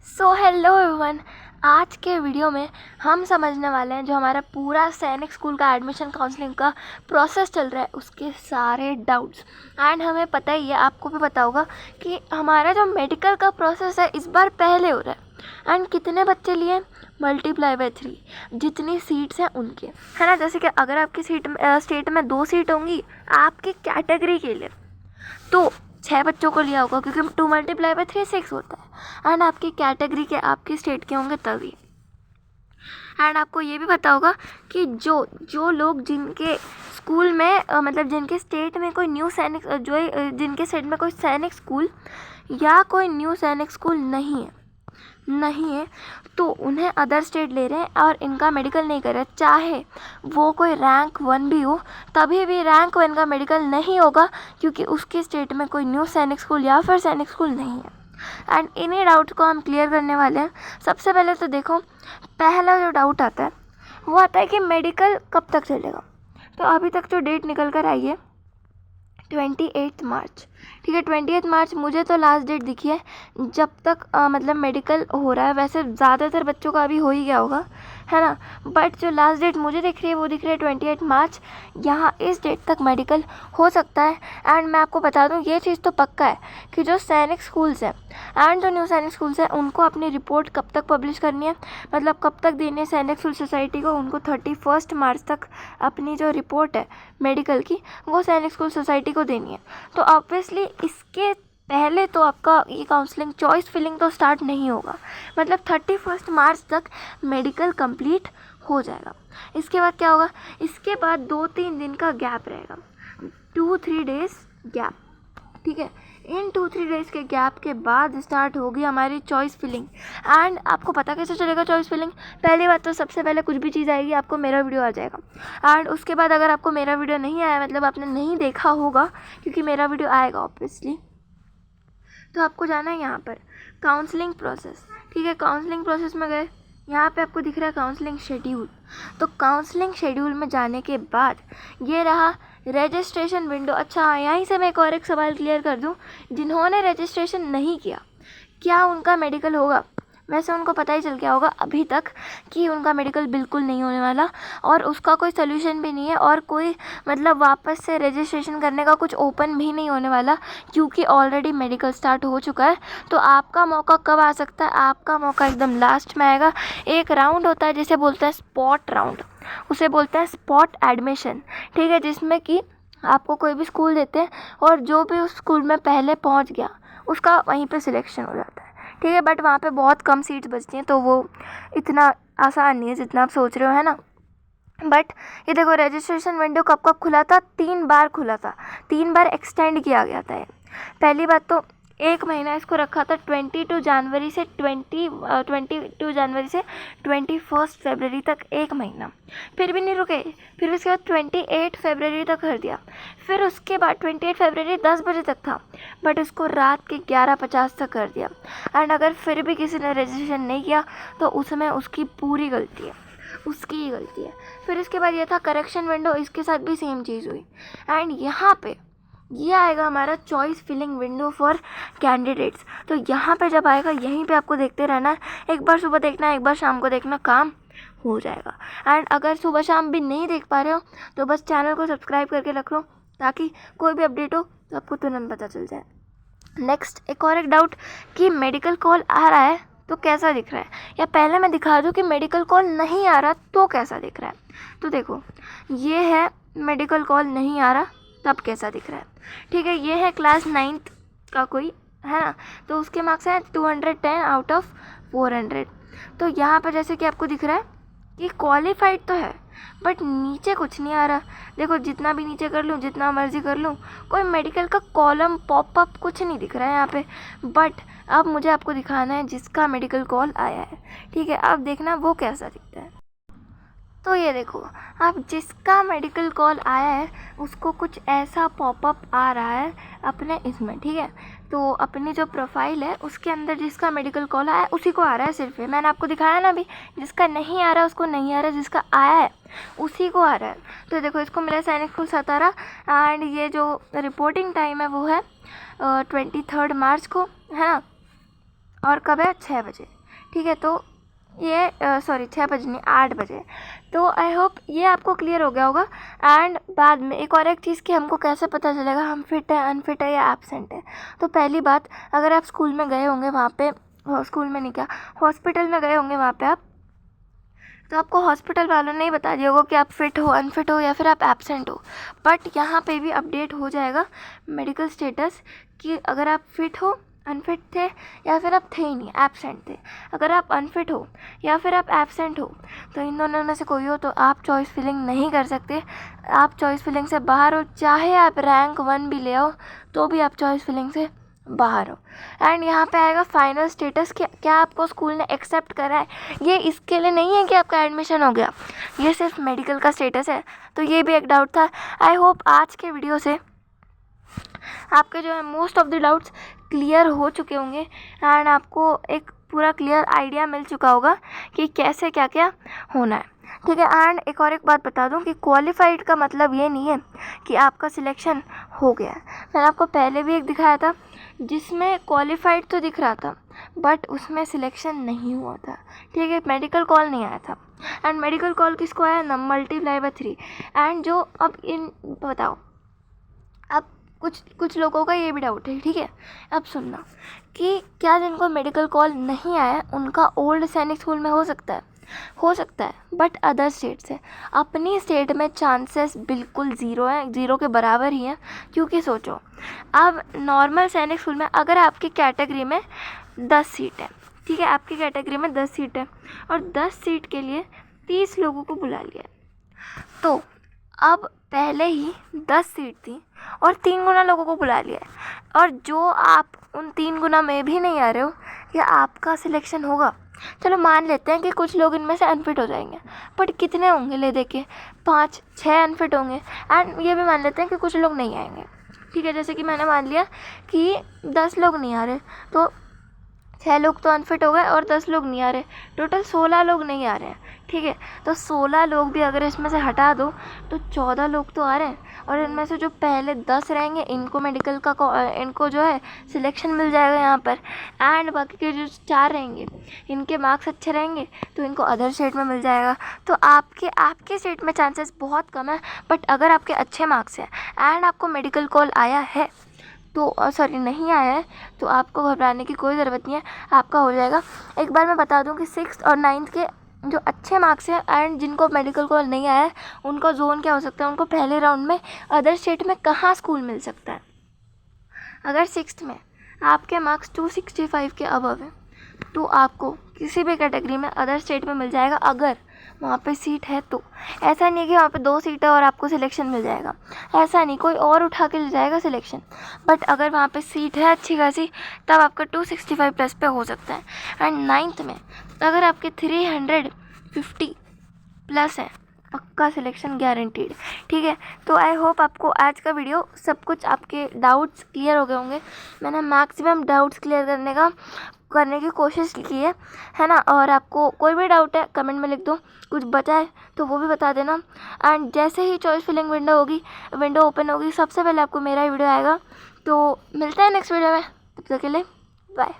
So hello everyone, आज के video में हम समझने वाले हैं जो हमारा पूरा सैनिक स्कूल का एडमिशन काउंसलिंग का प्रोसेस चल रहा है उसके सारे डाउट्स। एंड हमें पता ही है, आपको भी पता होगा कि हमारा जो मेडिकल का प्रोसेस है इस बार पहले हो रहा है। एंड कितने बच्चे लिए? मल्टीप्लाई बाय 3 जितनी सीट्स हैं उनके, है ना। जैसे कि अगर आपकी स्टेट में 2 सीट होंगी आपकी कैटेगरी के लिए, तो 6 बच्चों को लिया होगा, क्योंकि 2 मल्टीप्लाई बाय 3 6 होता है। एंड आपकी कैटेगरी के, आपकी स्टेट के होंगे तभी। एंड आपको ये भी पता होगा कि जो लोग जिनके स्कूल में मतलब जिनके स्टेट में कोई न्यू सैनिक जिनके स्टेट में कोई सैनिक स्कूल या कोई न्यू सैनिक स्कूल नहीं है तो उन्हें अदर स्टेट ले रहे हैं और इनका मेडिकल नहीं कर रहे, चाहे वो कोई रैंक 1 भी हो, तभी भी रैंक 1 का मेडिकल नहीं होगा, क्योंकि उसके स्टेट में कोई न्यू सैनिक स्कूल या फिर सैनिक स्कूल नहीं है। एंड इन्हीं डाउट्स को हम क्लियर करने वाले हैं। सबसे पहले तो देखो, पहला जो डाउट आता है वो आता है कि मेडिकल कब तक चलेगा। तो अभी तक जो डेट निकल कर आई है 28 मार्च, ठीक है। 28 मार्च मुझे तो लास्ट डेट दिखी है जब तक मतलब मेडिकल हो रहा है। वैसे ज़्यादातर बच्चों का अभी हो ही गया होगा, है ना। बट जो लास्ट डेट मुझे दिख रही है वो दिख रही है 28 मार्च। यहाँ इस डेट तक मेडिकल हो सकता है। एंड मैं आपको बता दूँ ये चीज़ तो पक्का है कि जो सैनिक स्कूल्स हैं एंड जो न्यू सैनिक स्कूल्स हैं उनको अपनी रिपोर्ट कब तक पब्लिश करनी है, मतलब कब तक देनी है सैनिक स्कूल सोसाइटी को। उनको 31 मार्च तक अपनी जो रिपोर्ट है मेडिकल की वो सैनिक स्कूल सोसाइटी को देनी है। तो ऑब्वियसली इसके पहले तो आपका ये काउंसलिंग चॉइस फिलिंग तो स्टार्ट नहीं होगा, मतलब 31 मार्च तक मेडिकल कंप्लीट हो जाएगा। इसके बाद क्या होगा? इसके बाद 2-3 दिन का गैप रहेगा, 2-3 डेज़ गैप, ठीक है। इन 2-3 डेज़ के गैप के बाद स्टार्ट होगी हमारी चॉइस फिलिंग। एंड आपको पता कैसे चलेगा चॉइस फिलिंग? पहली बात तो सबसे पहले कुछ भी चीज़ आएगी आपको मेरा वीडियो आ जाएगा। एंड उसके बाद अगर आपको मेरा वीडियो नहीं आया, मतलब आपने नहीं देखा होगा, क्योंकि मेरा वीडियो आएगा ऑब्वियसली, तो आपको जाना है यहाँ पर काउंसलिंग प्रोसेस, ठीक है। काउंसलिंग प्रोसेस में गए, यहाँ पे आपको दिख रहा है काउंसलिंग शेड्यूल। तो काउंसलिंग शेड्यूल में जाने के बाद ये रहा रजिस्ट्रेशन विंडो। अच्छा, यहीं से मैं एक सवाल क्लियर कर दूँ, जिन्होंने रजिस्ट्रेशन नहीं किया क्या उनका मेडिकल होगा? वैसे उनको पता ही चल गया होगा अभी तक कि उनका मेडिकल बिल्कुल नहीं होने वाला, और उसका कोई सलूशन भी नहीं है, और कोई मतलब वापस से रजिस्ट्रेशन करने का कुछ ओपन भी नहीं होने वाला, क्योंकि ऑलरेडी मेडिकल स्टार्ट हो चुका है। तो आपका मौका कब आ सकता है? आपका मौका एकदम लास्ट में आएगा। एक राउंड होता है जिसे बोलते हैं स्पॉट राउंड, उसे बोलते हैं स्पॉट एडमिशन, ठीक है, जिसमें कि आपको कोई भी स्कूल देते हैं और जो भी उस स्कूल में पहले पहुंच गया उसका वहीं पे सिलेक्शन हो जाता है, ठीक है। बट वहाँ पे बहुत कम सीट्स बचती हैं, तो वो इतना आसान नहीं है जितना आप सोच रहे हो, है ना। बट ये देखो, रजिस्ट्रेशन विंडो कब कब खुला था? 3 बार खुला था, 3 बार एक्सटेंड किया गया था। पहली बात तो 1 महीना इसको रखा था, 22 जनवरी से 21 फरवरी तक 1 महीना। फिर भी नहीं रुके, फिर उसके बाद 28 फरवरी तक कर दिया। फिर उसके बाद 28 फरवरी 10 बजे तक था, बट उसको रात के 11:50 तक कर दिया। एंड अगर फिर भी किसी ने रजिस्ट्रेशन नहीं किया तो उसमें उसकी पूरी गलती है, उसकी ही गलती है। फिर इसके बाद ये था करेक्शन विंडो, इसके साथ भी सेम चीज़ हुई। एंड यहाँ पे ये आएगा हमारा choice filling window for candidates. तो यहाँ पे जब आएगा यहीं पे आपको देखते रहना है, एक बार सुबह देखना है, एक बार शाम को देखना, काम हो जाएगा। एंड अगर सुबह शाम भी नहीं देख पा रहे हो तो बस चैनल को सब्सक्राइब करके रख लो, ताकि कोई भी अपडेट हो तो आपको तुरंत पता चल जाए। नेक्स्ट, एक और एक डाउट कि मेडिकल कॉल आ रहा है तो कैसा दिख रहा है, या पहले मैं दिखा दूँ कि मेडिकल कॉल नहीं आ रहा तो कैसा दिख रहा है। तो देखो, ये है मेडिकल कॉल नहीं आ रहा तब कैसा दिख रहा है, ठीक है। ये है क्लास 9th का कोई, है ना, तो उसके मार्क्स हैं 210 आउट ऑफ 400। तो यहाँ पर जैसे कि आपको दिख रहा है कि क्वालिफाइड तो है, बट नीचे कुछ नहीं आ रहा। देखो, जितना भी नीचे कर लूँ, जितना मर्जी कर लूँ, कोई मेडिकल का कॉलम पॉपअप कुछ नहीं दिख रहा है यहाँ पे। बट अब मुझे आपको दिखाना है जिसका मेडिकल कॉल आया है, ठीक है। अब देखना वो कैसा दिखता है। तो ये देखो, अब जिसका मेडिकल कॉल आया है उसको कुछ ऐसा पॉपअप आ रहा है अपने इसमें, ठीक है। तो अपनी जो प्रोफाइल है उसके अंदर जिसका मेडिकल कॉल आया है उसी को आ रहा है सिर्फ। मैंने आपको दिखाया ना अभी, जिसका नहीं आ रहा उसको नहीं आ रहा, जिसका आया है उसी को आ रहा है। तो देखो, इसको मिला सैनिक स्कूल सतारा। एंड ये जो रिपोर्टिंग टाइम है वो है 23 मार्च को, है ना, और कब है? 6 बजे। ठीक है, तो ये 6 बजे नहीं 8 बजे। तो आई होप ये आपको क्लियर हो गया होगा। एंड बाद में एक चीज़ कि हमको कैसे पता चलेगा हम फिट है, अनफिट है या एब्सेंट है। तो पहली बात, अगर आप स्कूल में गए होंगे, वहाँ पे स्कूल में नहीं, क्या हॉस्पिटल में गए होंगे वहाँ पे आप, तो आपको हॉस्पिटल वालों ने ही बता दिया होगा कि आप फिट हो, अनफिट हो या फिर आप एब्सेंट हो। बट यहाँ पे भी अपडेट हो जाएगा मेडिकल स्टेटस कि अगर आप फिट हो, अनफिट थे या फिर आप थे ही नहीं, एब्सेंट थे। अगर आप अनफिट हो या फिर आप एब्सेंट हो, तो इन दोनों में से कोई हो, तो आप चॉइस फिलिंग नहीं कर सकते। आप चॉइस फिलिंग से बाहर हो, चाहे आप रैंक 1 भी ले आओ तो भी आप चॉइस फिलिंग से बाहर हो। एंड यहाँ पे आएगा फाइनल स्टेटस कि क्या आपको स्कूल ने एक्सेप्ट करा है। ये इसके लिए नहीं है कि आपका एडमिशन हो गया, ये सिर्फ मेडिकल का स्टेटस है। तो ये भी एक डाउट था। आई होप आज के वीडियो से आपके जो है most of the doubts clear हो चुके होंगे एंड आपको एक पूरा क्लियर आइडिया मिल चुका होगा कि कैसे क्या क्या होना है। ठीक है, एंड एक बात बता दूं कि क्वालिफाइड का मतलब ये नहीं है कि आपका सिलेक्शन हो गया है। मैंने आपको पहले भी एक दिखाया था जिसमें क्वालिफाइड तो दिख रहा था बट उसमें सिलेक्शन नहीं हुआ था। ठीक है, मेडिकल कॉल नहीं आया था। एंड मेडिकल कॉल किसको आया, मल्टीप्लाई बाय 3। एंड जो अब इन बताओ, अब कुछ लोगों का ये भी डाउट है। ठीक है, अब सुनना कि क्या जिनको मेडिकल कॉल नहीं आया उनका ओल्ड सैनिक स्कूल में हो सकता है बट अदर स्टेट से। अपनी स्टेट में चांसेस बिल्कुल ज़ीरो है, ज़ीरो के बराबर ही है। क्योंकि सोचो, अब नॉर्मल सैनिक स्कूल में अगर आपकी कैटेगरी में 10 सीट है, ठीक है, आपकी कैटेगरी में 10 सीट है और 10 सीट के लिए 30 लोगों को बुला लिया, तो अब पहले ही 10 सीट थी और 3 गुना लोगों को बुला लिया है। और जो आप उन 3 गुना में भी नहीं आ रहे हो, या आपका सिलेक्शन होगा। चलो मान लेते हैं कि कुछ लोग इनमें से अनफिट हो जाएंगे, बट कितने होंगे ले देखे, 5-6 अनफिट होंगे। एंड ये भी मान लेते हैं कि कुछ लोग नहीं आएंगे। ठीक है, जैसे कि मैंने मान लिया कि 10 लोग नहीं आ रहे, तो 6 लोग तो अनफिट हो गए और 10 लोग नहीं आ रहे, टोटल 16 लोग नहीं आ रहे हैं। ठीक है, तो 16 लोग भी अगर इसमें से हटा दो तो 14 लोग तो आ रहे हैं। और इनमें से जो पहले 10 रहेंगे इनको मेडिकल का इनको जो है सिलेक्शन मिल जाएगा यहाँ पर। एंड बाकी के जो 4 रहेंगे इनके मार्क्स अच्छे रहेंगे तो इनको अदर स्टेट में मिल जाएगा। तो आपके स्टेट में चांसेस बहुत कम है। बट अगर आपके अच्छे मार्क्स हैं एंड आपको मेडिकल कॉल आया है तो नहीं आया है, तो आपको घबराने की कोई ज़रूरत नहीं है, आपका हो जाएगा। एक बार मैं बता दूं कि 6th और 9th के जो अच्छे मार्क्स हैं एंड जिनको मेडिकल कॉल नहीं आया है उनका जोन क्या हो सकता है, उनको पहले राउंड में अदर स्टेट में कहाँ स्कूल मिल सकता है। अगर 6th में आपके मार्क्स 265 के अबव है तो आपको किसी भी कैटेगरी में अदर स्टेट में मिल जाएगा, अगर वहाँ पे सीट है तो। ऐसा नहीं है कि वहाँ पे 2 सीट है और आपको सिलेक्शन मिल जाएगा, ऐसा नहीं, कोई और उठा के ले जाएगा सिलेक्शन। बट अगर वहाँ पे सीट है अच्छी खासी तब आपका 265 प्लस पे हो सकता है। एंड 9th में अगर आपके 350 प्लस है, पक्का सिलेक्शन गारंटीड। ठीक है, तो आई होप आपको आज का वीडियो सब कुछ आपके डाउट्स क्लियर हो गए होंगे। मैंने मैक्सिमम डाउट्स क्लियर करने की कोशिश की है ना। और आपको कोई भी डाउट है कमेंट में लिख दो, कुछ बचा है तो वो भी बता देना। एंड जैसे ही चॉइस फिलिंग विंडो ओपन होगी सबसे पहले आपको मेरा ही वीडियो आएगा। तो मिलते हैं नेक्स्ट वीडियो में, तब तक के लिए बाय।